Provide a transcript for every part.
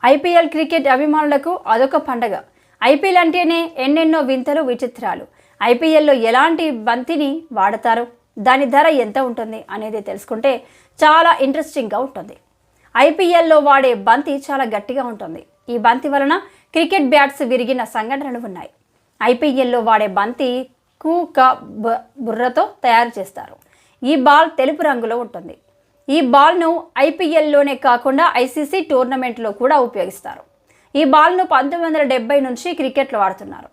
IPL cricket అభిమానులకు అదొక పండగ. ఐపీఎల్ అంటేనే ఎన్నెన్నో వింతలు విచిత్రాలు. ఐపీఎల్లో ఎలాంటి బంతిని వాడతారు, దాని ధర ఎంత ఉంటుంది అనేది తెలుసుకుంటే చాలా ఇంట్రెస్టింగ్గా ఉంటుంది. ఐపీఎల్లో వాడే బంతి చాలా గట్టిగా ఉంటుంది. ఈ బంతి వలన క్రికెట్ బ్యాట్స్ విరిగిన సంఘటనలు ఉన్నాయి. ఐపీఎల్లో వాడే బంతి బుర్రతో తయారు చేస్తారు. ఈ బాల్ తెలుపు రంగులో ఉంటుంది. ఈ బాల్ను ఐపీఎల్లోనే కాకుండా ఐసీసీ టోర్నమెంట్లో కూడా ఉపయోగిస్తారు. ఈ బాల్ను 1970 నుంచి క్రికెట్లో వాడుతున్నారు.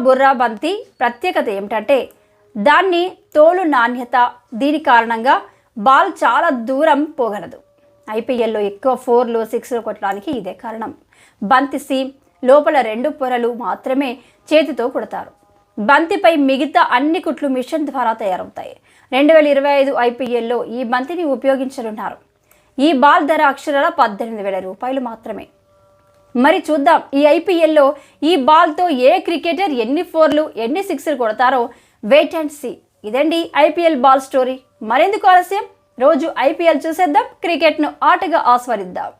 బుర్రా బంతి ప్రత్యేకత ఏమిటంటే దాన్ని తోలు నాణ్యత. దీని కారణంగా బాల్ చాలా దూరం పోగలదు. ఐపీఎల్లో ఎక్కువ 4లు 6లు కొట్టడానికి ఇదే కారణం. బంతి సీమ్ లోపల 2 పొరలు మాత్రమే చేతితో కొడతారు. బంతిపై మిగతా అన్ని కుట్లు మిషన్ ద్వారా తయారవుతాయి. 2025 ఐపీఎల్లో ఈ బంతిని ఉపయోగించనున్నారు. ఈ బాల్ ధర అక్షరాల 18,000 రూపాయలు మాత్రమే. మరి చూద్దాం ఈ ఐపీఎల్లో ఈ బాల్తో ఏ క్రికెటర్ ఎన్ని 4లు ఎన్ని 6లు కొడతారో. Wait and see. ఇదండి ఐపీఎల్ బాల్ స్టోరీ. మరెందుకు ఆలస్యం, రోజు ఐపీఎల్ చూసేద్దాం, క్రికెట్ను ఆటగా ఆస్వాదిద్దాం.